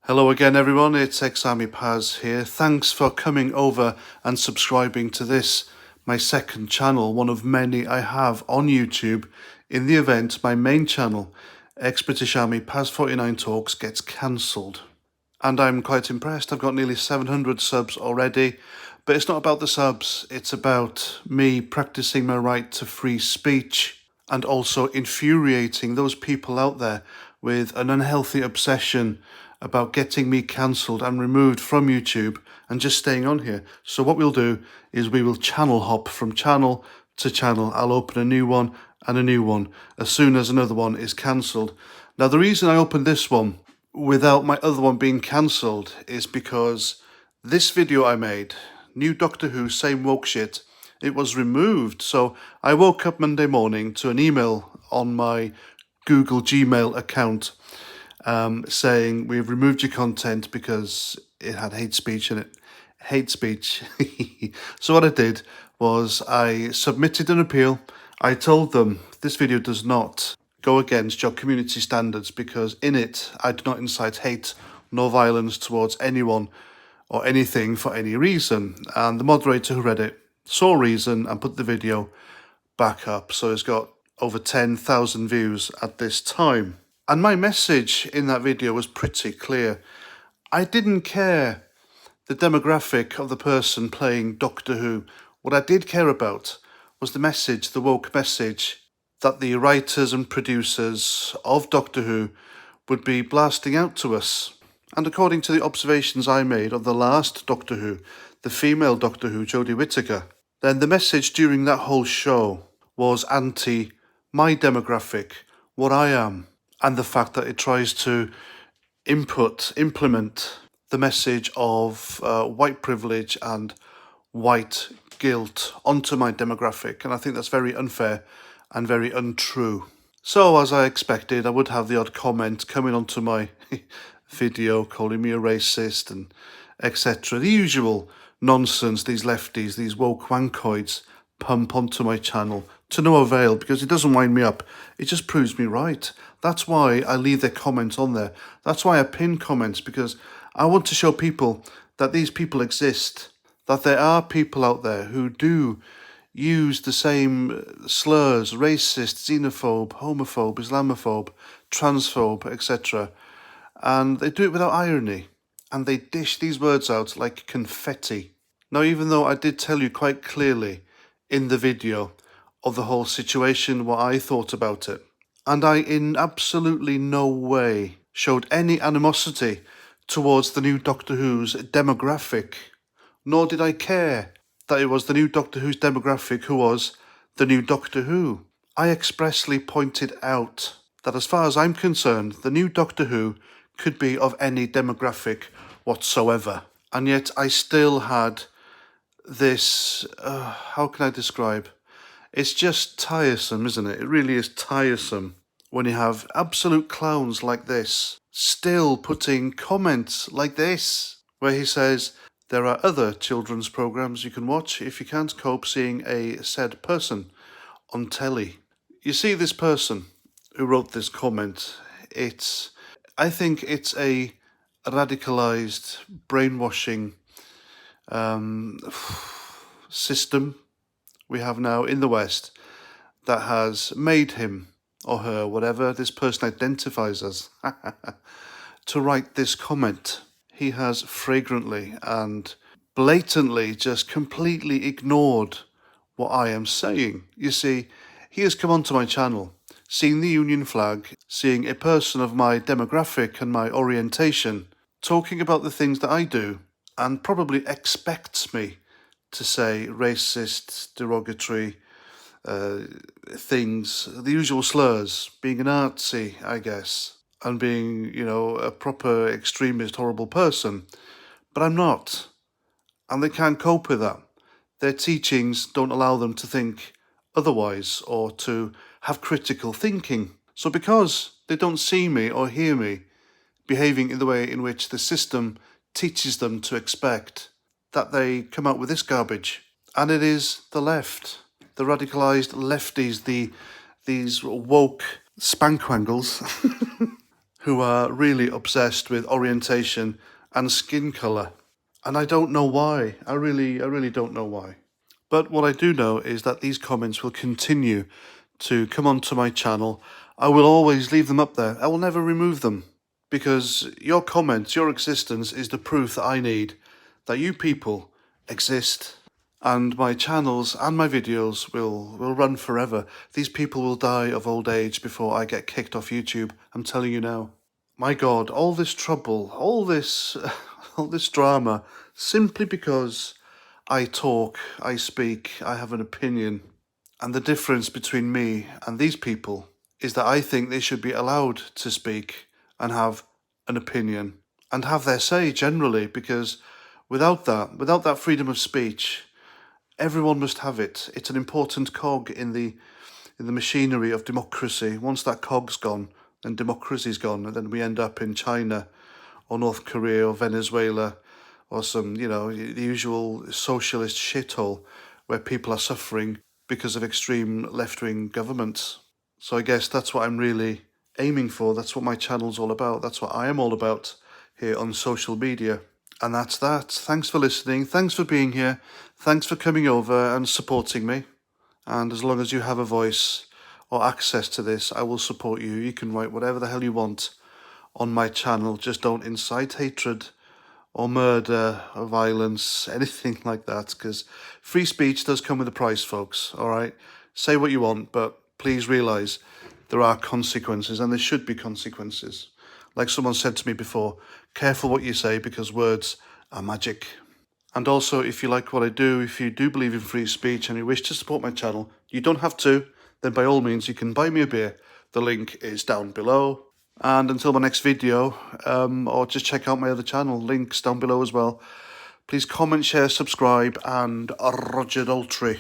Hello again everyone, it's Ex-Army Paz here. Thanks for coming over and subscribing to this, my second channel, one of many I have on YouTube, in the event my main channel, Ex-British Army Paz 49 Talks, gets cancelled. And I'm quite impressed, I've got nearly 700 subs already, but it's not about the subs, it's about me practicing my right to free speech and also infuriating those people out there with an unhealthy obsession about getting me cancelled and removed from YouTube and just staying on here. So what we'll do is we will channel hop from channel to channel. I'll open a new one and a new one as soon as another one is cancelled. Now the reason I opened this one without my other one being cancelled is because this video I made, new Doctor Who, same woke shit, it was removed. So I woke up Monday morning to an email on my Google Gmail account saying we've removed your content because it had hate speech in it. Hate speech. So what I did was I submitted an appeal. I told them this video does not go against your community standards because in it I do not incite hate nor violence towards anyone or anything for any reason. And the moderator who read it saw reason and put the video back up. So it's got over 10,000 views at this time. And my message in that video was pretty clear. I didn't care the demographic of the person playing Doctor Who. What I did care about was the message, the woke message, that the writers and producers of Doctor Who would be blasting out to us. And according to the observations I made of the last Doctor Who, the female Doctor Who, Jodie Whittaker, then the message during that whole show was anti my demographic, what I am, and the fact that it tries to implement the message of white privilege and white guilt onto my demographic. And I think that's very unfair and very untrue. So as I expected, I would have the odd comment coming onto my video calling me a racist and etc. The usual nonsense these lefties, these woke wankoids pump onto my channel to no avail because it doesn't wind me up. It just proves me right. That's why I leave their comments on there. That's why I pin comments, because I want to show people that these people exist, that there are people out there who do use the same slurs, racist, xenophobe, homophobe, Islamophobe, transphobe, etc. And they do it without irony, and they dish these words out like confetti. Now, even though I did tell you quite clearly in the video of the whole situation, what I thought about it, and I in absolutely no way showed any animosity towards the new Doctor Who's demographic, nor did I care that it was the new Doctor Who's demographic who was the new Doctor Who. I expressly pointed out that as far as I'm concerned, the new Doctor Who could be of any demographic whatsoever. And yet I still had this, how can I describe? It's just tiresome, isn't it? It really is tiresome when you have absolute clowns like this still putting comments like this, where he says, there are other children's programs you can watch if you can't cope seeing a said person on telly. You see, this person who wrote this comment, I think it's a radicalized brainwashing system we have now in the West that has made him or her, whatever this person identifies as, to write this comment. He has flagrantly and blatantly just completely ignored what I am saying. You see, he has come onto my channel, seeing the Union flag, seeing a person of my demographic and my orientation, talking about the things that I do, and probably expects me to say racist, derogatory things, the usual slurs, being a Nazi, I guess, and being, a proper extremist, horrible person. But I'm not. And they can't cope with that. Their teachings don't allow them to think otherwise or to have critical thinking. So because they don't see me or hear me behaving in the way in which the system teaches them to expect, that they come out with this garbage. And it is the left, the radicalized lefties, these woke spankwangles who are really obsessed with orientation and skin colour. And I don't know why. I really don't know why. But what I do know is that these comments will continue to come onto my channel. I will always leave them up there. I will never remove them, because your comments, your existence is the proof that I need that you people exist. And my channels and my videos will run forever. These people will die of old age before I get kicked off YouTube. I'm telling you now. My God, all this trouble, all this drama, simply because I talk, I speak, I have an opinion. And the difference between me and these people is that I think they should be allowed to speak and have an opinion and have their say generally, because without that freedom of speech, everyone must have it. It's an important cog in the machinery of democracy. Once that cog's gone, then democracy's gone, and then we end up in China or North Korea or Venezuela or some, the usual socialist shithole where people are suffering because of extreme left-wing governments. So I guess that's what I'm really aiming for. That's what my channel's all about. That's what I am all about here on social media. And that's that. Thanks for listening. Thanks for being here. Thanks for coming over and supporting me. And as long as you have a voice or access to this, I will support you. You can write whatever the hell you want on my channel. Just don't incite hatred or murder or violence, anything like that, because free speech does come with a price, folks, all right? Say what you want, but please realise there are consequences, and there should be consequences. Like someone said to me before, careful what you say, because words are magic. And also, if you like what I do, if you do believe in free speech and you wish to support my channel, you don't have to, then by all means you can buy me a beer. The link is down below. And until my next video, or just check out my other channel, links down below as well. Please comment, share, subscribe, and Roger Daltrey.